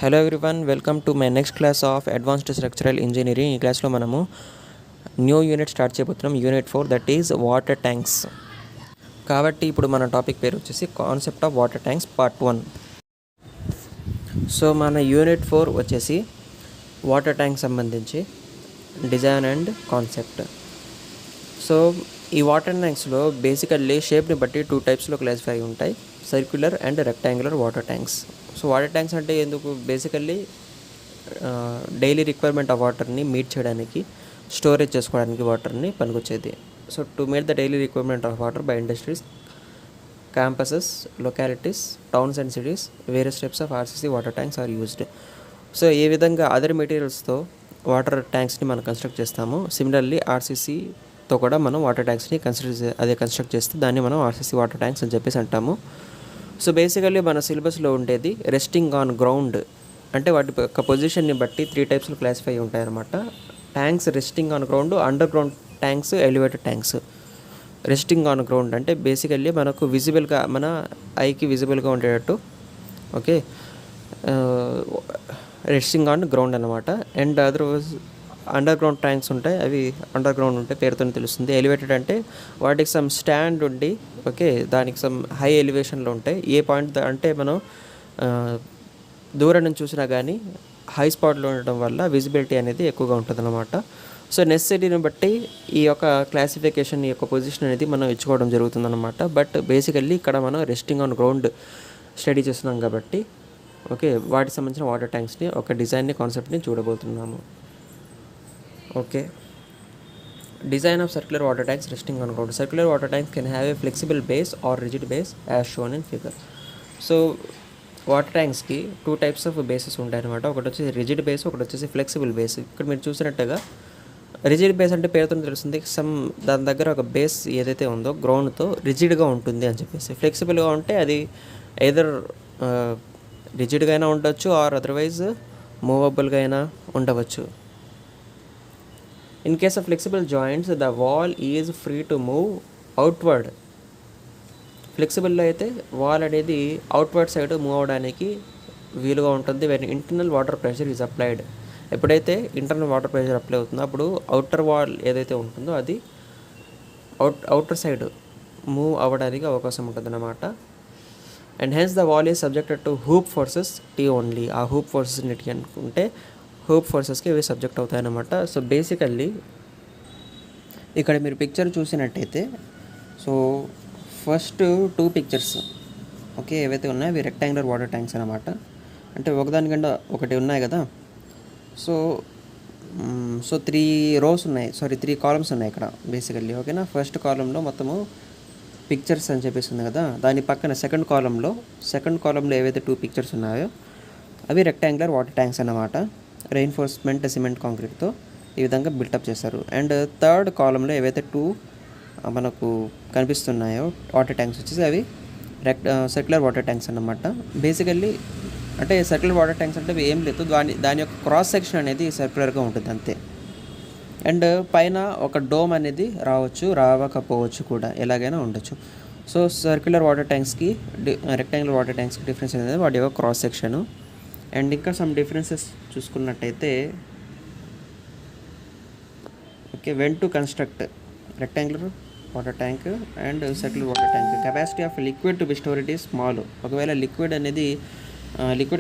Hello everyone, welcome to my next class of advanced structural engineering. ఈ క్లాస్లో మనము new unit start చేయబోతున్నాం, unit 4, that is water tanks. కాబట్టి ఇప్పుడు మన టాపిక్ పేరు వచ్చేసి concept of water tanks part 1. So మన యూనిట్ 4 వచ్చేసి వాటర్ ట్యాంక్ సంబంధించి డిజైన్ అండ్ కాన్సెప్ట్. సో ఈ వాటర్ ట్యాంక్స్లో బేసికల్లీ షేప్ని బట్టి 2 టైప్స్లో క్లాసిఫై ఉంటాయి, circular and rectangular water tanks. So water tanks అంటే ఎందుకు? బేసికల్లీ డైలీ రిక్వైర్మెంట్ ఆఫ్ వాటర్ని మీట్ చేయడానికి, స్టోరేజ్ చేసుకోవడానికి వాటర్ని పనికొచ్చేది. So to meet the daily requirement of water by industries, campuses, localities, towns and cities, various types of RCC water tanks are used. So ఏ విధంగా other మెటీరియల్స్తో water ట్యాంక్స్ని మనం construct చేస్తాము, similarly ఆర్సీసీతో కూడా మనం వాటర్ ట్యాంక్స్ని కన్స్ట్రక్ట్ చేస్తే దాన్ని మనం ఆర్సీసీ వాటర్ ట్యాంక్స్ అని చెప్పేసి అంటాము. సో బేసికల్లీ మన సిలబస్లో ఉండేది రెస్టింగ్ ఆన్ గ్రౌండ్, అంటే వాటి యొక్క పొజిషన్ని బట్టి 3 టైప్స్లో క్లాసిఫై ఉంటాయి అన్నమాట. Tanks resting on ground, under ground tanks, elevated tanks. Resting on ground అంటే బేసికల్లీ మనకు విజిబుల్గా, మన ఐకి విజిబుల్గా ఉండేటట్టు, ఓకే, రెస్టింగ్ ఆన్ గ్రౌండ్ అనమాట. And otherwise under ground tanks ఉంటాయి, అవి అండర్ గ్రౌండ్ ఉంటాయి, పేరుతోనే తెలుస్తుంది. ఎలివేటెడ్ అంటే వాటికి సమ్ స్టాండ్ ఉండి, ఓకే, దానికి సమ్ హై ఎలివేషన్లో ఉంటాయి. ఏ పాయింట్ అంటే మనం దూరం నుంచి చూసినా కానీ హై స్పాట్లో ఉండటం వల్ల విజిబిలిటీ అనేది ఎక్కువగా ఉంటుంది అనమాట. సో నెసెసిటీని బట్టి ఈ యొక్క క్లాసిఫికేషన్, ఈ యొక్క పొజిషన్ అనేది మనం ఇచ్చుకోవడం జరుగుతుందన్నమాట. బట్ బేసికల్లీ ఇక్కడ మనం రెస్టింగ్ ఆన్ గ్రౌండ్ స్టడీ చేస్తున్నాం కాబట్టి, ఓకే, వాటికి సంబంధించిన వాటర్ ట్యాంక్స్ని, ఒక డిజైన్ని, కాన్సెప్ట్ని చూడబోతున్నాము. Okay, design of circular water tanks resting on ground. Circular water tanks can have a flexible base or rigid base as shown in figure. So water ట్యాంక్స్కి 2 types of bases ఉంటాయి అనమాట. ఒకటి వచ్చేసి రిజిడ్ బేస్, ఒకటి వచ్చేసి flexible base. ఇక్కడ మీరు చూసినట్టుగా రిజిడ్ బేస్ అంటే పేరుతో తెలుస్తుంది, దాని దగ్గర ఒక బేస్ ఏదైతే ఉందో గ్రౌండ్తో రిజిడ్గా ఉంటుంది అని చెప్పేసి. ఫ్లెక్సిబుల్గా ఉంటే అది ఎదర్ రిజిడ్గా అయినా ఉండొచ్చు, ఆర్ అదర్వైజ్ మూవబుల్గా అయినా ఉండవచ్చు. In case of flexible joints, the wall is free to move outward. ఫ్లెక్సిబుల్లో అయితే వాల్ అనేది అవుట్వర్డ్ సైడ్ మూవ్ అవడానికి వీలుగా ఉంటుంది. When internal water pressure is applied. ఎప్పుడైతే ఇంటర్నల్ వాటర్ ప్రెషర్ అప్లై అవుతుందో అప్పుడు అవుటర్ వాల్ ఏదైతే ఉంటుందో అది అవుటర్ సైడ్ మూవ్ అవ్వడానికి అవకాశం ఉంటుంది అన్నమాట. And hence the wall is subjected to hoop forces T only. ఆ హూప్ ఫోర్సెస్ నెట్టి అనుకుంటే హూప్ ఫోర్సెస్కి ఇవి సబ్జెక్ట్ అవుతాయన్నమాట. సో బేసికల్లీ ఇక్కడ మీరు పిక్చర్ చూసినట్టయితే, సో ఫస్ట్ 2 పిక్చర్స్, ఓకే, ఏవైతే ఉన్నాయో అవి రెక్టాంగులర్ వాటర్ ట్యాంక్స్ అనమాట. అంటే ఒకదానికంటే ఒకటి ఉన్నాయి కదా. సో 3 రోస్ ఉన్నాయి, 3 కాలమ్స్ ఉన్నాయి ఇక్కడ బేసికల్లీ, ఓకేనా. ఫస్ట్ కాలంలో మొత్తము పిక్చర్స్ అని చెప్పేసి ఉంది కదా, దాని పక్కన సెకండ్ కాలంలో ఏవైతే 2 పిక్చర్స్ ఉన్నాయో అవి రెక్టాంగులర్ వాటర్ ట్యాంక్స్ అన్నమాట. రెయిన్ఫోర్స్మెంట్ సిమెంట్ కాంక్రీట్తో ఈ విధంగా బిల్టప్ చేస్తారు. అండ్ థర్డ్ కాలంలో ఏవైతే 2 మనకు కనిపిస్తున్నాయో వాటర్ ట్యాంక్స్ వచ్చేసి అవి సర్క్యులర్ వాటర్ ట్యాంక్స్ అన్నమాట. బేసికల్లీ అంటే సర్క్యులర్ వాటర్ ట్యాంక్స్ అంటే ఏం లేదు, దాని యొక్క క్రాస్ సెక్షన్ అనేది సర్క్యులర్గా ఉంటుంది అంతే. అండ్ పైన ఒక డోమ్ అనేది రావకపోవచ్చు కూడా, ఎలాగైనా ఉండొచ్చు. సో సర్క్యులర్ వాటర్ ట్యాంక్స్కి రెక్టాంగులర్ వాటర్ ట్యాంక్స్కి డిఫరెన్స్ అనేది వాటి యొక్క క్రాస్ సెక్షను. అండ్ ఇంకా సమ్ డిఫరెన్సెస్ చూసుకున్నట్టయితే, okay, when to construct rectangular water tank and circular water tank. Capacity of liquid to be storage is small. ఒకవేళ లిక్విడ్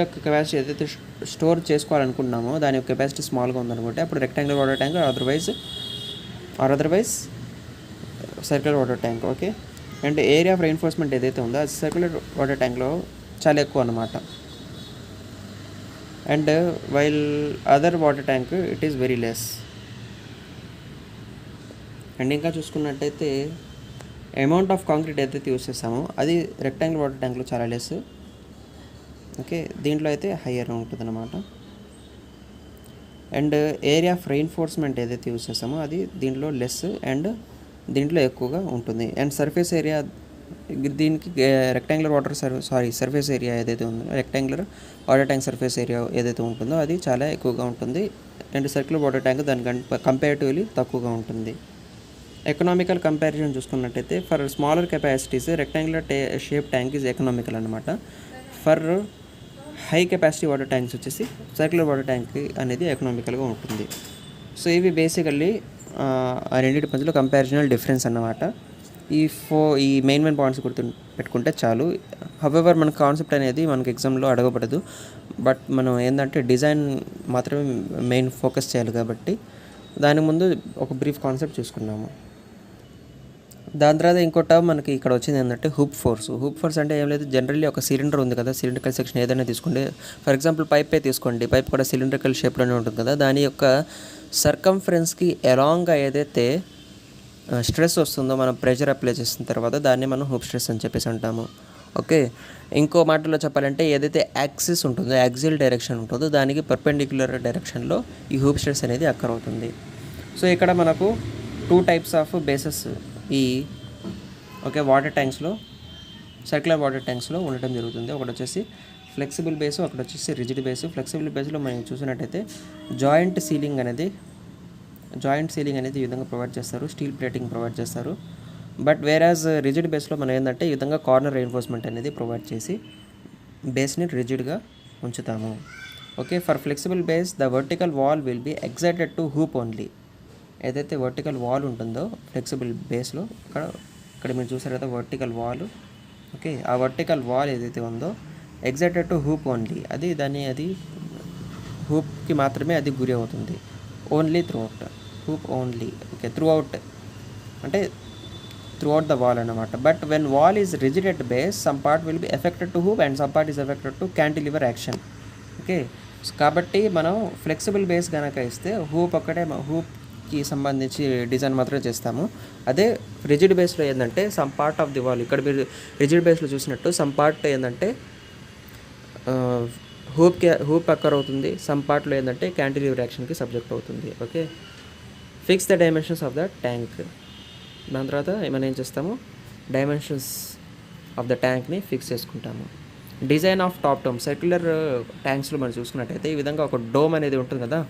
యొక్క capacity ఏదైతే స్టోర్ చేసుకోవాలనుకుంటున్నామో దాని యొక్క కెపాసిటీ స్మాల్గా ఉందనుకుంటే అప్పుడు rectangular water tank otherwise circular water tank, okay. And area of reinforcement ఏదైతే ఉందో అది సర్క్యులర్ వాటర్ ట్యాంక్లో చాలా ఎక్కువ అన్నమాట. And while other water tank it is very less. And ఇంకా చూసుకున్నట్టయితే అమౌంట్ ఆఫ్ కాంక్రీట్ ఏదైతే యూస్ చేస్తామో అది రెక్టాంగులర్ వాటర్ ట్యాంక్లో చాలా లెస్, ఓకే. దీంట్లో అయితే హయ్యర్ ఉంటుంది అన్నమాట. అండ్ ఏరియా ఆఫ్ రెయిన్ఫోర్స్మెంట్ ఏదైతే యూస్ చేస్తామో అది దీంట్లో లెస్ అండ్ దీంట్లో ఎక్కువగా ఉంటుంది. అండ్ సర్ఫేస్ ఏరియా, దీనికి సర్ఫేస్ ఏరియా ఏదైతే ఉందో rectangular water tank surface area ఏదైతే ఉంటుందో అది చాలా ఎక్కువగా ఉంటుంది. అండ్ సర్క్యులర్ వాటర్ ట్యాంక్ దానికి కంపారిటివ్లీ తక్కువగా ఉంటుంది. ఎకనామికల్ కంపారిజన్ చూసుకున్నట్టయితే for smaller capacities rectangular shape tank is economical అనమాట. For high capacity water tanks వచ్చేసి సర్క్యులర్ వాటర్ ట్యాంక్ అనేది ఎకనామికల్గా ఉంటుంది. సో ఇవి బేసికల్లీ ఆ రెండింటి మధ్యలో కంపారిజనల్ డిఫరెన్స్ అన్నమాట. ఈ మెయిన్ పాయింట్స్ గుర్తు పెట్టుకుంటే చాలు. హవెవర్ మన కాన్సెప్ట్ అనేది మనకి ఎగ్జామ్లో అడగబడదు, బట్ మనం ఏంటంటే డిజైన్ మాత్రమే మెయిన్ ఫోకస్ చేయాలి కాబట్టి దాని ముందు ఒక బ్రీఫ్ కాన్సెప్ట్ చూసుకున్నాము. దాని తర్వాత ఇంకో టర్మ్ మనకి ఇక్కడ వచ్చింది ఏంటంటే హూప్ ఫోర్స్. హూప్ ఫోర్స్ అంటే ఏం లేదు, జనరల్లీ ఒక సిలిండర్ ఉంది కదా, సిలిండ్రికల్ సెక్షన్ ఏదైనా తీసుకోండి, ఫర్ ఎగ్జాంపుల్ పైపే తీసుకోండి, పైప్ కూడా సిలిండ్రికల్ షేప్లోనే ఉంటుంది కదా, దాని యొక్క సర్కంఫరెన్స్కి అలాంగ్గా ఏదైతే స్ట్రెస్ వస్తుందో మనం ప్రెషర్ అప్లై చేసిన తర్వాత దాన్ని మనం హూప్ స్ట్రెస్ అని చెప్పేసి అంటాము. ఓకే, ఇంకో మాటలో చెప్పాలంటే ఏదైతే యాక్సిస్ ఉంటుందో, యాక్సిల్ డైరెక్షన్ ఉంటుందో దానికి పర్పెండిక్యులర్ డైరెక్షన్లో ఈ హూప్ స్ట్రెస్ అనేది అక్కర్ అవుతుంది. సో ఇక్కడ మనకు 2 టైప్స్ ఆఫ్ బేసెస్ ఈ వాటర్ ట్యాంక్స్లో, సర్క్యులర్ వాటర్ ట్యాంక్స్లో ఉండటం జరుగుతుంది. ఒకటి వచ్చేసి ఫ్లెక్సిబుల్ బేసు, ఒకటి వచ్చేసి రిజిడ్ బేసు. ఫ్లెక్సిబుల్ బేస్లో మనం చూసినట్టయితే జాయింట్ సీలింగ్ అనేది ఈ విధంగా ప్రొవైడ్ చేస్తారు, స్టీల్ ప్లేటింగ్ ప్రొవైడ్ చేస్తారు. బట్ వేరాజ్ రిజిడ్ బేస్లో మనం ఏంటంటే ఈ విధంగా కార్నర్ రెయిన్ఫోర్స్మెంట్ అనేది ప్రొవైడ్ చేసి బేస్ని రిజిడ్గా ఉంచుతాము. Okay, for flexible base the vertical wall will be excited to hoop only. ఏదైతే వర్టికల్ వాల్ ఉంటుందో ఫ్లెక్సిబుల్ బేస్లో ఇక్కడ మీరు చూసారు కదా వర్టికల్ వాల్. ఓకే, ఆ వర్టికల్ వాల్ ఏదైతే ఉందో ఎగ్జైటెడ్ టు హూప్ ఓన్లీ, అది హూప్కి మాత్రమే అది గురి అవుతుంది. Only throughout, hoop only. Okay, throughout అంటే త్రూఅవుట్ ద వాల్ అన్నమాట. But when wall is rigid at base some part will be affected to hoop and some part is affected to cantilever action. Okay, కాబట్టి మనం flexible base కనుక ఇస్తే హూప్కి సంబంధించి design మాత్రమే చేస్తాము. అదే రిజిడ్ బేస్లో ఏంటంటే some part of the wall, ఇక్కడ మీరు రిజిడ్ బేస్లో చూసినట్టు సమ్ పార్ట్ ఏంటంటే హూప్ అక్కర్ అవుతుంది, సమ్ పార్ట్లో ఏంటంటే క్యాంటిలివర్ యాక్షన్కి సబ్జెక్ట్ అవుతుంది. Okay, fix the dimensions of the tank. దాని తర్వాత మనం ఏం చేస్తాము, డైమెన్షన్స్ ఆఫ్ ద ట్యాంక్ని ఫిక్స్ చేసుకుంటాము. Design of top dome. Circular ట్యాంక్స్లో మనం చూసుకున్నట్టయితే ఈ విధంగా ఒక డోమ్ అనేది ఉంటుంది కదా.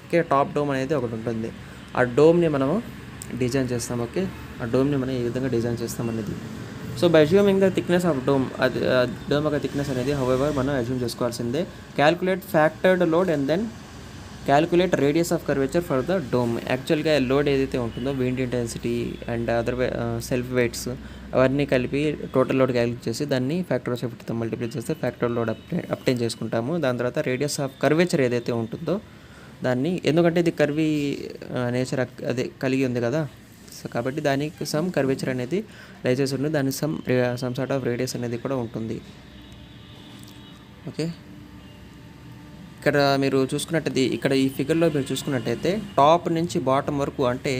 ఓకే, టాప్ డోమ్ అనేది ఒకటి ఉంటుంది. ఆ డోమ్ని మనము డిజైన్ చేస్తాం. ఓకే, ఆ డోమ్ని మనం ఈ విధంగా డిజైన్ చేస్తాం అనేది. So by assuming the thickness of dome, అది డోమ్ యొక్క థిక్నెస్ అనేది హౌఎవర్ మనం అజ్యూమ్ చేసుకోవాల్సిందే. Calculate factored load and then calculate radius of curvature for the dome. యాక్చువల్గా లోడ్ ఏదైతే ఉంటుందో wind intensity and other self weights అవన్నీ కలిపి టోటల్ లోడ్ క్యాల్కులేట్ చేసి దాన్ని ఫ్యాక్టర్ ఆఫ్ సేఫ్టీతో మల్టిప్లై చేస్తే ఫ్యాక్టర్ లోడ్ అప్టైన్ చేసుకుంటాము. దాని తర్వాత రేడియస్ ఆఫ్ కర్వేచర్ ఏదైతే ఉంటుందో దాన్ని, ఎందుకంటే ఇది కర్వీ నేచర్ అదే కలిగి ఉంది కదా, సో కాబట్టి దానికి సమ్ కర్వేచర్ అనేది లైసెన్స్ ఉంటుంది, దానికి సమ్ సార్ట్ ఆఫ్ రేడియస్ అనేది కూడా ఉంటుంది. ఓకే, ఇక్కడ మీరు చూసుకున్నట్టయితే ఇక్కడ ఈ ఫిగర్లో మీరు చూసుకున్నట్టయితే టాప్ నుంచి బాటమ్ వరకు అంటే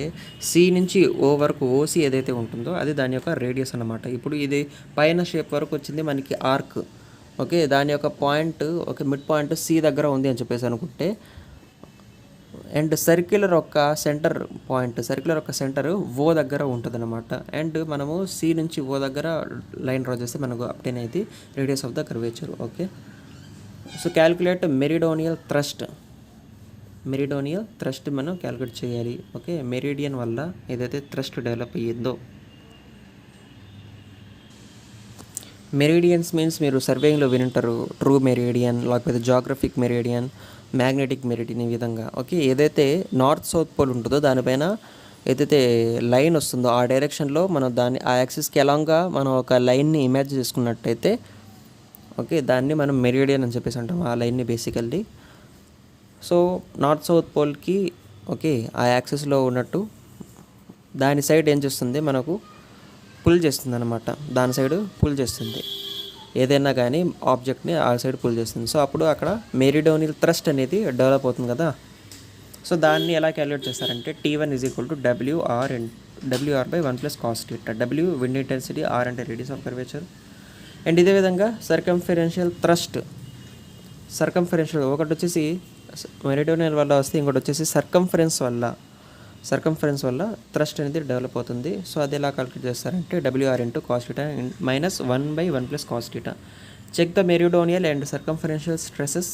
సి నుంచి ఓ వరకు ఓసి ఏదైతే ఉంటుందో అది దాని యొక్క రేడియస్ అన్నమాట. ఇప్పుడు ఇది పైన షేప్ వరకు వచ్చింది మనకి ఆర్క్. ఓకే, దాని యొక్క పాయింట్ ఒక మిడ్ పాయింట్ సి దగ్గర ఉంది అని చెప్పేసి అనుకుంటే, అండ్ సర్క్యులర్ యొక్క సెంటర్ ఓ దగ్గర ఉంటుంది అనమాట. అండ్ మనము సి నుంచి ఓ దగ్గర లైన్ డ్రా చేస్తే మనకు అప్టైన్ అయ్యేది radius of the curvature. Okay, so calculate meridional thrust మనం క్యాల్కులేట్ చేయాలి. ఓకే, మెరిడియన్ వల్ల ఏదైతే థ్రస్ట్ డెవలప్ అయ్యిందో, మెరిడియన్స్ మీన్స్ మీరు సర్వేయింగ్లో వినుంటారు, ట్రూ మెరిడియన్, లేకపోతే జాగ్రఫిక్ మెరిడియన్, మ్యాగ్నెటిక్ మెరిడియన్, ఈ విధంగా. ఓకే, ఏదైతే నార్త్ సౌత్ పోల్ ఉంటుందో దానిపైన ఏదైతే లైన్ వస్తుందో ఆ డైరెక్షన్లో మనం ఆ యాక్సిస్కి అలాంగ్గా మనం ఒక లైన్ని ఇమాజిన్ చేసుకున్నట్టయితే, ఓకే, దాన్ని మనం మెరిడియన్ అని చెప్పేసి అంటాం ఆ లైన్ని బేసికల్లీ. సో నార్త్ సౌత్ పోల్కి ఓకే ఆ యాక్సిస్లో ఉన్నట్టు దాని సైడ్ ఏం చేస్తుంది, మనకు పుల్ చేస్తుంది అనమాట. దాని సైడ్ పుల్ చేస్తుంది ఏదైనా కానీ ఆబ్జెక్ట్ని ఆ సైడ్ పుల్ చేస్తుంది. సో అప్పుడు అక్కడ మెరిడోనియల్ థ్రస్ట్ అనేది డెవలప్ అవుతుంది కదా. సో దాన్ని ఎలా క్యాలిక్యులేట్ చేస్తారంటే T1 = WR/1 + cos θ. W wind intensity, R అంటే రేడియస్ ఆఫ్ కర్వేచర్. అండ్ ఇదే విధంగా సర్కంఫరెన్షియల్ థ్రస్ట్, ఒకటి వచ్చేసి మెరిడోనియల్ వల్ల వస్తే ఇంకోటి వచ్చేసి సర్కంఫరెన్స్ వల్ల థ్రస్ట్ అనేది డెవలప్ అవుతుంది. సో అది ఎలా క్యాలిక్యులేట్ చేస్తారంటే WR × cos θ - 1/1 + cos θ. Check the meridional and circumferential stresses.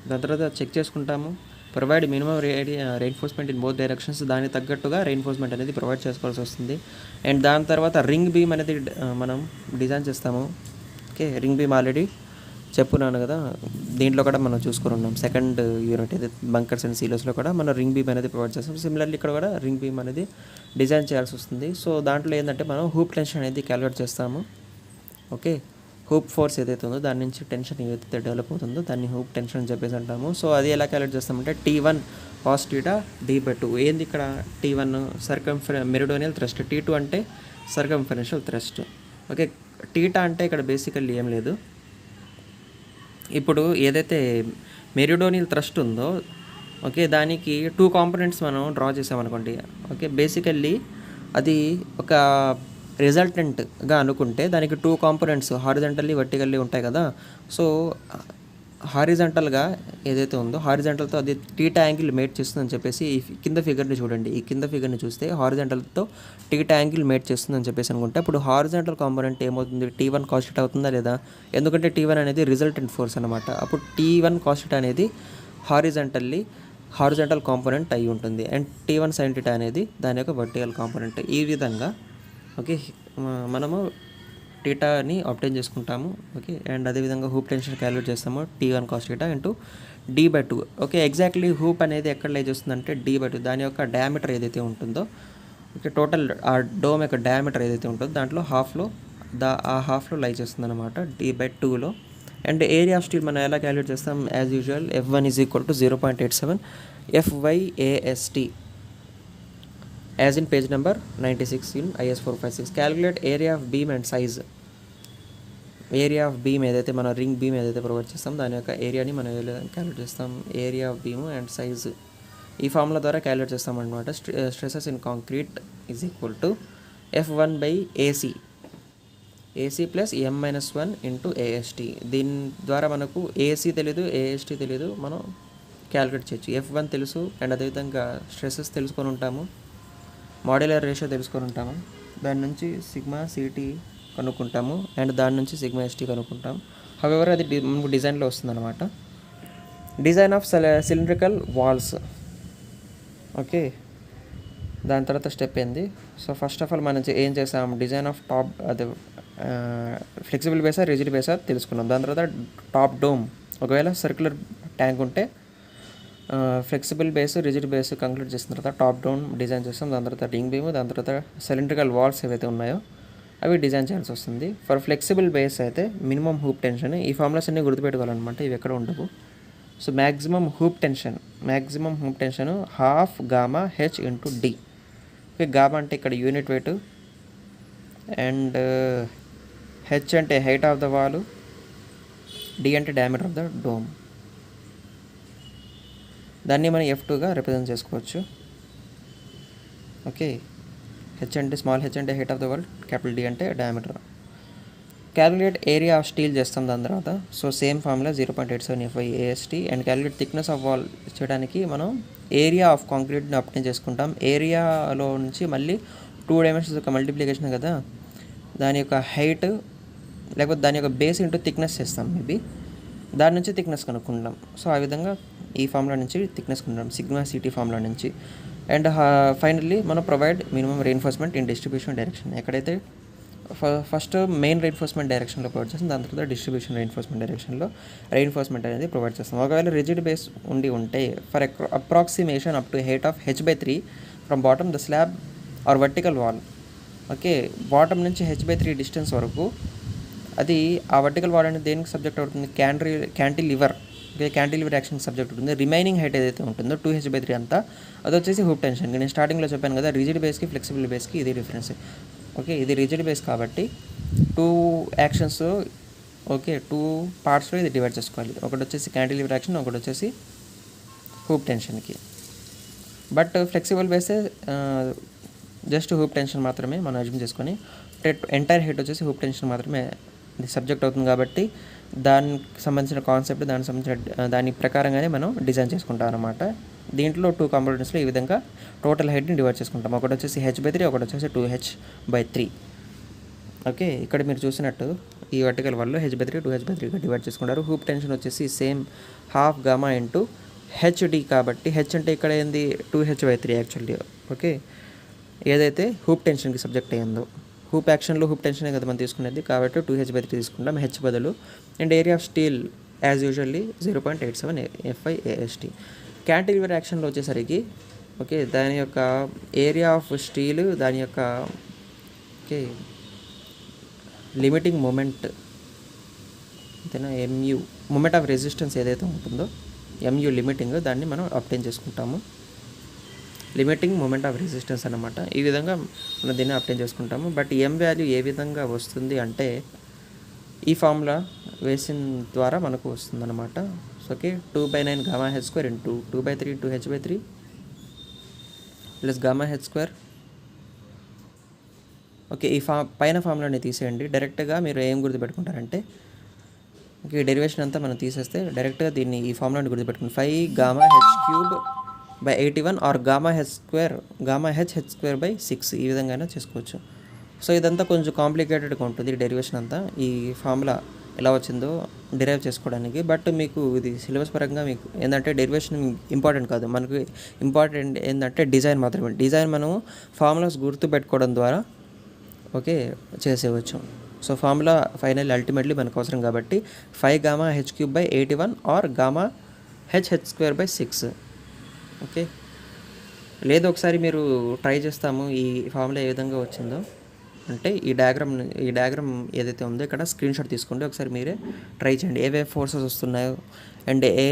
దాని తర్వాత చెక్ చేసుకుంటాము. Provide minimum reinforcement in both directions. దానికి తగ్గట్టుగా రెయిన్ఫోర్స్మెంట్ అనేది ప్రొవైడ్ చేసుకోవాల్సి వస్తుంది. అండ్ దాని తర్వాత రింగ్ బీమ్ అనేది మనం డిజైన్ చేస్తాము. ఓకే, రింగ్ బీమ్ ఆల్రెడీ చెప్పున్నాను కదా, దీంట్లో కూడా మనం చూసుకుని ఉన్నాం. సెకండ్ యూనిట్ ఇది బంకర్స్ అండ్ సీలోస్లో కూడా మనం రింగ్ బీమ్ అనేది ప్రొవైడ్ చేస్తాం. సిమిలర్లీ ఇక్కడ కూడా రింగ్ బీమ్ అనేది డిజైన్ చేయాల్సి వస్తుంది. సో దాంట్లో ఏంటంటే మనం హూప్ టెన్షన్ అనేది క్యాలిక్యులేట్ చేస్తాము. ఓకే, హూప్ ఫోర్స్ ఏదైతే ఉందో దాని నుంచి టెన్షన్ ఏదైతే డెవలప్ అవుతుందో దాన్ని హూప్ టెన్షన్ అని చెప్పేసి అంటాము. సో అది ఎలా క్యాలిక్యులేట్ చేస్తామంటే T1 cos θ d/2. ఏంది ఇక్కడ T1 మెరిడోనియల్ థ్రస్ట్, T2 అంటే సర్కంఫరెన్షియల్ థ్రస్ట్. ఓకే, టీటా అంటే ఇక్కడ బేసికల్లీ ఏం లేదు. ఇప్పుడు ఏదైతే మెరిడోనియల్ థ్రస్ట్ ఉందో, ఓకే, దానికి 2 కాంపోనెంట్స్ మనం డ్రా చేసామనుకోండి. ఓకే, బేసికల్లీ అది ఒక రిజల్టెంట్గా అనుకుంటే దానికి 2 కాంపోనెంట్స్ హారిజంటల్లీ వర్టికల్లీ ఉంటాయి కదా. సో హారిజంటల్గా ఏదైతే ఉందో హారిజంటల్తో అది టీటా యాంగిల్ మేట్ చేస్తుందని చెప్పేసి ఈ కింద ఫిగర్ని చూడండి. ఈ కింద ఫిగర్ని చూస్తే హారిజంటల్తో టీటా యాంగిల్ మేట్ చేస్తుందని చెప్పేసి అనుకుంటే అప్పుడు హారిజంటల్ కాంపోనెంట్ ఏమవుతుంది, T1 cos θ అవుతుందా లేదా? ఎందుకంటే T1 అనేది రిజల్టెంట్ ఫోర్స్ అనమాట. అప్పుడు T1 cos θ అనేది హారిజంటల్ కాంపోనెంట్ అయి ఉంటుంది. అండ్ T1 sin θ అనేది దాని యొక్క వర్టికల్ కాంపోనెంట్. ఈ విధంగా ఓకే మనము టీటాని ఆబ్టైన్ చేసుకుంటాము. ఓకే, అండ్ అదేవిధంగా హూప్ టెన్షన్ క్యాలిక్యులేట్ చేస్తాము T1 cos θ into d/2. Okay, exactly hoop అనేది ఎక్కడ లై చేస్తుందంటే d/2 దాని యొక్క డయామీటర్ ఏదైతే ఉంటుందో, ఓకే, టోటల్ ఆ డోమ్ యొక్క డయామీటర్ ఏదైతే ఉంటుందో దాంట్లో హాఫ్లో లై చేస్తుంది అనమాట d/2లో. అండ్ ఏరియా ఆఫ్ స్టీల్ మనం ఎలా క్యాలిక్యులేట్ చేస్తాం? As usual F1 = 0.87 FyAST as in page number 96 in IS 456. Calculate area of beam and size. Area of beam ఏదైతే మన రింగ్ బీమ్ ఏదైతే ప్రొవైడ్ చేస్తాం దాని యొక్క ఏరియాని మనం క్యాలిక్యులేట్ చేస్తాం. Area of beam and size ఈ ఫార్ములా ద్వారా క్యాలిక్యులేట్ చేస్తాం అనమాట. Stresses in concrete is equal to F1/AC plus M-1 into AST. దీని ద్వారా మనకు AC తెలీదు, AST తెలీదు, మనం క్యాలిక్యులేట్ చేయొచ్చు. F1 తెలుసు అండ్ అదేవిధంగా స్ట్రెసెస్ తెలుసుకొని ఉంటాము, మాడ్యులర్ రేషియో తెలుసుకొని ఉంటాము, దాని నుంచి సిగ్మా CT కనుక్కుంటాము అండ్ దాని నుంచి సిగ్మా ST కనుక్కుంటాం. హవెవర్ అది మనకు డిజైన్లో వస్తుందన్నమాట. Design of cylindrical walls. Okay, దాని తర్వాత స్టెప్ ఏంది? సో ఫస్ట్ ఆఫ్ ఆల్ మనం ఏం చేసాం, డిజైన్ ఆఫ్ టాప్ అదే ఫ్లెక్సిబుల్ బేసా రిజిడ్ బేసా తెలుసుకున్నాం. దాని తర్వాత టాప్ డోమ్, ఒకవేళ సర్క్యులర్ ట్యాంక్ ఉంటే flexible base rigid base conclude చేసిన తర్వాత టాప్ డౌన్ డిజైన్ చేస్తాం. దాని తర్వాత రింగ్ బీమ్, దాని తర్వాత సిలిండ్రికల్ వాల్స్ ఏవైతే ఉన్నాయో అవి డిజైన్ చేయాల్సి వస్తుంది. ఫర్ ఫ్లెక్సిబుల్ బేస్ అయితే మినిమం హూప్ టెన్షన్, ఈ ఫార్ములాస్ అన్నీ గుర్తుపెట్టుకోవాలన్నమాట, ఇవి ఎక్కడ ఉండవు. So maximum hoop tension ½ gamma H into D. Okay, gamma అంటే ఇక్కడ యూనిట్ వెయిట్ అండ్ H అంటే height of the wall, D అంటే డయామీటర్ ఆఫ్ ద డోమ్. దాన్ని మనం F2గా రిప్రజెంట్ చేసుకోవచ్చు. ఓకే, H అంటే స్మాల్ h అంటే height of the wall, capital D అంటే diameter. Calculate area of steel చేస్తాం దాని తర్వాత. So same formula 0.87 FyAST. And calculate thickness of wall చేయడానికి మనం ఏరియా ఆఫ్ కాంక్రీట్ని అప్టైన్ చేసుకుంటాం. ఏరియాలో నుంచి మళ్ళీ 2 డైమెన్షన్స్ యొక్క మల్టిప్లికేషన్ కదా, దాని యొక్క హైట్ లేకపోతే దాని యొక్క బేస్ ఇంటూ థిక్నెస్ చేస్తాం, మేబీ దాని నుంచి థిక్నెస్ కనుక్కుంటాం. సో ఆ విధంగా ఈ ఫార్ములా నుంచి థిక్నెస్ కనుక్కుంటాం, సిగ్మా CT ఫార్ములా నుంచి. అండ్ ఫైనల్లీ మనం provide minimum reinforcement in distribution direction. ఎక్కడైతే ఫస్ట్ మెయిన్ రెయిన్ఫోర్స్మెంట్ డైరెక్షన్లో ప్రొవైడ్ చేస్తాం, దాని తర్వాత డిస్ట్రిబ్యూషన్ రెయిన్ఫోర్స్మెంట్ డైరెక్షన్లో రెయిన్ఫోర్స్మెంట్ అనేది ప్రొవైడ్ చేస్తాం. ఒకవేళ రిజిడ్ బేస్ ఉంటే for approximation up to height of H/3 from bottom the slab or vertical wall. Okay, bottom నుంచి H/3 డిస్టెన్స్ వరకు అది ఆ వర్టికల్ వాల్ అనేది దేనికి సబ్జెక్ట్ అవుతుంది? Cantilever. Okay, cantilever action subject ఉంటుంది. రిమైనింగ్ హైట్ ఏదైతే ఉంటుందో 2H/3 అంతా అది వచ్చేసి హూప్ టెన్షన్. నేను స్టార్టింగ్లో చెప్పాను కదా, రిజిడ్ బేస్కి ఫ్లెక్సిబుల్ బేస్కి ఇది డిఫరెన్స్. ఓకే, ఇది రిజిడ్ బేస్ కాబట్టి 2 యాక్షన్స్, ఓకే, 2 పార్ట్స్లో ఇది డివైడ్ చేసుకోవాలి. ఒకటి వచ్చేసి క్యాంటిలివర్ యాక్షన్, ఒకటి వచ్చేసి హూప్ టెన్షన్కి. బట్ ఫ్లెక్సిబుల్ బేసే జస్ట్ హూప్ టెన్షన్ మాత్రమే మనం అజ్యూమ్ చేసుకొని, ఎంటైర్ హైట్ వచ్చేసి హూప్ టెన్షన్ మాత్రమే ఇది సబ్జెక్ట్ అవుతుంది కాబట్టి దానికి సంబంధించిన కాన్సెప్ట్, దానికి సంబంధించిన దాని ప్రకారంగానే మనం డిజైన్ చేసుకుంటాం అనమాట. దీంట్లో 2 కాంపోనెంట్స్లో ఈ విధంగా టోటల్ హైట్ని డివైడ్ చేసుకుంటాం. ఒకటి వచ్చేసి H/3, ఒకటి వచ్చేసి 2H/3. ఓకే, ఇక్కడ మీరు చూసినట్టు ఈ వర్టికల్ వాల్లో H/3 2H/3గా డివైడ్ చేసుకుంటారు. హూప్ టెన్షన్ వచ్చేసి సేమ్ ½ గామా ఇంటూ HD కాబట్టి H అంటే ఇక్కడ ఏంది 2H/3 యాక్చువల్లీ. ఓకే, ఏదైతే హూప్ టెన్షన్కి సబ్జెక్ట్ అయ్యిందో హూప్ యాక్షన్లో హూప్ టెన్షనే కదా మనం తీసుకునేది, కాబట్టి 2h/3 తీసుకుంటాం హెచ్ బదులు. And area of steel as usually 0.87 FIAST. Cantilever యాక్షన్లో వచ్చేసరికి ఓకే దాని యొక్క ఏరియా ఆఫ్ స్టీల్, దాని యొక్క ఓకే లిమిటింగ్ మూమెంట్ అంతేనా, MU మూమెంట్ ఆఫ్ రెసిస్టెన్స్ ఏదైతే ఉంటుందో MU లిమిటింగ్, దాన్ని మనం అప్టైన్ చేసుకుంటాము. లిమిటింగ్ మూమెంట్ ఆఫ్ రెసిస్టెన్స్ అన్నమాట. ఈ విధంగా మనం దీన్ని అప్టైన్ చేసుకుంటాము. బట్ M వాల్యూ ఏ విధంగా వస్తుంది అంటే ఈ ఫార్ములా వేసిన ద్వారా మనకు వస్తుంది అనమాట. So okay 2/9 gamma H square into 2/3 into h/3 plus gamma H square. Okay ఈ పైన ఫార్ములాని తీసేయండి. డైరెక్ట్గా మీరు ఏం గుర్తుపెట్టుకుంటారంటే ఓకే డెరివేషన్ అంతా మనం తీసేస్తే డైరెక్ట్గా దీన్ని ఈ ఫార్ములాని గుర్తుపెట్టుకుంటాం. 5γh³/81 ఆర్ γh/6 ఈ విధంగా అయినా చేసుకోవచ్చు. సో ఇదంతా కొంచెం కాంప్లికేటెడ్గా ఉంటుంది ఈ డెరివేషన్ అంతా, ఈ ఫార్ములా ఎలా వచ్చిందో డిరైవ్ చేసుకోవడానికి. బట్ మీకు ఇది సిలబస్ పరంగా మీకు ఏంటంటే డెరివేషన్ ఇంపార్టెంట్ కాదు, మనకు ఇంపార్టెంట్ ఏంటంటే డిజైన్ మాత్రమే. డిజైన్ మనము ఫార్ములాస్ గుర్తుపెట్టుకోవడం ద్వారా ఓకే చేసేవచ్చు. సో ఫార్ములా ఫైనల్ అల్టిమేట్లీ మనకు అవసరం కాబట్టి 5γh³/81 ఆర్ γh/6 ఓకే. లేదు ఒకసారి మీరు ట్రై చేస్తాము ఈ ఫార్ములా ఏ విధంగా వచ్చిందో అంటే ఈ డయాగ్రామ్ ఏదైతే ఉందో ఇక్కడ స్క్రీన్ షాట్ తీసుకోండి, ఒకసారి మీరే ట్రై చేయండి. ఏవే ఫోర్సెస్ వస్తున్నాయో అండ్ ఏ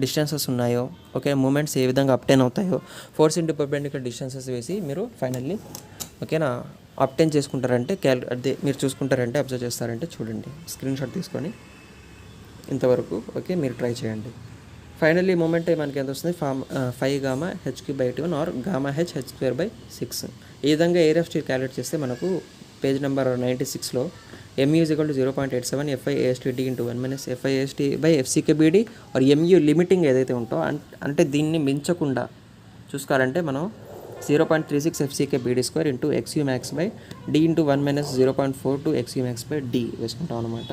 డిస్టెన్సెస్ ఉన్నాయో ఓకే మూమెంట్స్ ఏ విధంగా అప్టైన్ అవుతాయో ఫోర్స్ ఇంటూ పర్పెండిక్యులర్ డిస్టెన్సెస్ వేసి మీరు ఫైనల్లీ ఓకేనా అప్టైన్ చేసుకుంటారంటే అదే మీరు చూసుకుంటారంటే అబ్జర్వ్ చేస్తారంటే చూడండి స్క్రీన్ షాట్ తీసుకొని ఇంతవరకు ఓకే మీరు ట్రై చేయండి. ఫైనల్లీ మూమెంట్ మనకి ఎంత వస్తుంది 5γh³/81 ఆర్ γh/6. ఈ విధంగా ఏరియా ఆఫ్ స్టీల్ క్యాలిక్యులేట్ చేస్తే మనకు పేజ్ నెంబర్ 96లో MU = 0.87 FIAST/D × 1 - FIAST/FCKBD or MU limiting ఏదైతే ఉంటో అంటే దీన్ని మించకుండా చూసుకోవాలంటే మనం 0.36 FCKBD² × XUmax/D × 1 - 0.42 XUmax/D వేసుకుంటాం అనమాట.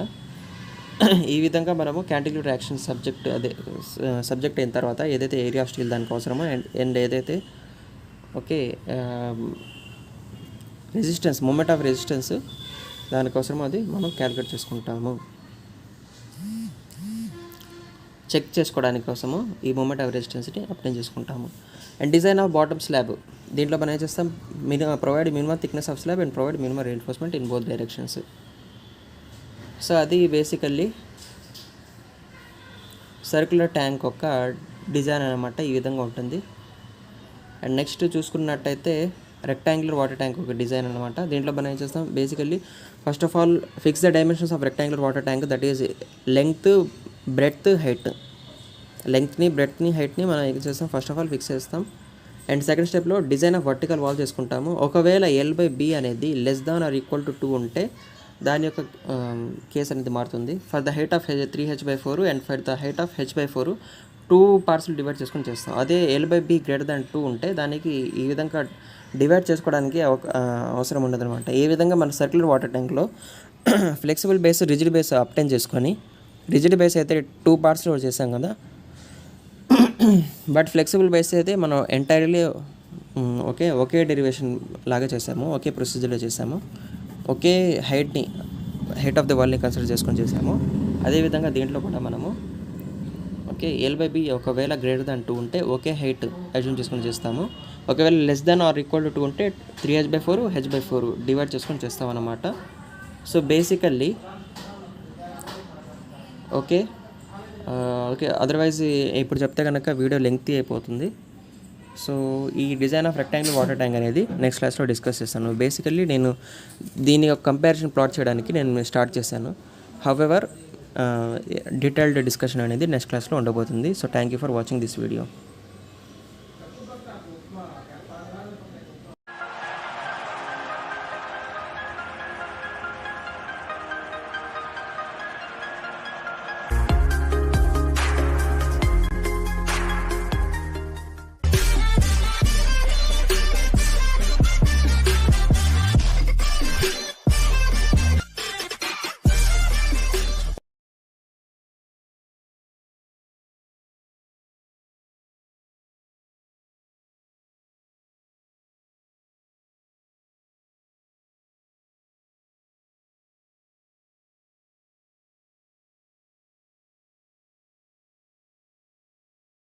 ఈ విధంగా మనము క్యాంటిలివర్ యాక్షన్ సబ్జెక్ట్ అయిన తర్వాత ఏదైతే ఏరియా ఆఫ్ స్టీల్ దానికి అవసరమో అండ్ ఏదైతే okay resistance moment of resistance దానికోసమో అది మనం క్యాలిక్యులేట్ చేసుకుంటాము. చెక్ చేసుకోవడానికి కోసము ఈ మూమెంట్ ఆఫ్ రెసిస్టెన్స్ని అప్లై చేసుకుంటాము. And design of bottom slab దీంట్లో మనం ఏం చేస్తాం provide minimum thickness of slab and provide minimum reinforcement in both directions. So అది బేసికల్లీ సర్క్యులర్ ట్యాంక్ యొక్క డిజైన్ అనమాట, ఈ విధంగా ఉంటుంది. అండ్ నెక్స్ట్ చూసుకున్నట్టయితే రెక్టాంగులర్ వాటర్ ట్యాంక్ ఒక డిజైన్ అనమాట. దీంట్లో మనం ఏం చేస్తాం basically first of all fix the dimensions of rectangular water tank, that is length, breadth, height. లెంగ్త్ని, బ్రెడ్త్ని, హైట్ని మనం ఏం చేస్తాం ఫస్ట్ ఆఫ్ ఆల్ ఫిక్స్ చేస్తాం. అండ్ సెకండ్ స్టెప్లో డిజైన్ ఆఫ్ వర్టికల్ వాల్ చేసుకుంటాము. ఒకవేళ L/B అనేది <= = 2 ఉంటే దాని యొక్క కేసు అనేది మారుతుంది. For the height of 3h/4 and for the height of h/4 2 పార్ట్స్లు డివైడ్ చేసుకొని చేస్తాం. అదే L/B > 2 ఉంటే దానికి ఈ విధంగా డివైడ్ చేసుకోవడానికి అవసరం ఉండదు అనమాట. ఏ విధంగా మన సర్క్యులర్ వాటర్ ట్యాంక్లో flexible base, rigid base obtain చేసుకొని, రిజిడ్ బేస్ అయితే 2 పార్ట్స్లో చేసాం కదా, బట్ ఫ్లెక్సిబుల్ బేస్ అయితే మనం ఎంటైర్లీ ఒకే డెరివేషన్ లాగా చేసాము, ఒకే ప్రొసీజర్లో చేసాము, ఒకే హైట్ ఆఫ్ ద వాల్ని కన్సిడర్ చేసుకొని చేసాము. అదేవిధంగా దీంట్లో కూడా మనము ఓకే L/B ఒకవేళ <= 2 ఉంటే ఒకే హైట్ అజ్యూమ్ చేసుకొని చేస్తాము. ఒకవేళ <= 2 ఉంటే 3h/4 h/4 డివైడ్ చేసుకొని చేస్తాం అన్నమాట. సో బేసికల్లీ ఓకే అదర్వైజ్ ఇప్పుడు చెప్తే కనుక వీడియో లెంగ్తీ అయిపోతుంది. సో ఈ design of rectangular water tank అనేది నెక్స్ట్ క్లాస్లో డిస్కస్ చేస్తాను. బేసికల్లీ నేను దీని యొక్క కంపారిజన్ ప్లాట్ చేయడానికి నేను స్టార్ట్ చేశాను. హౌవెవర్ డీటెయిల్డ్ డిస్కషన్ అనేది నెక్స్ట్ క్లాస్లో ఉండబోతుంది. So thank you for watching this video.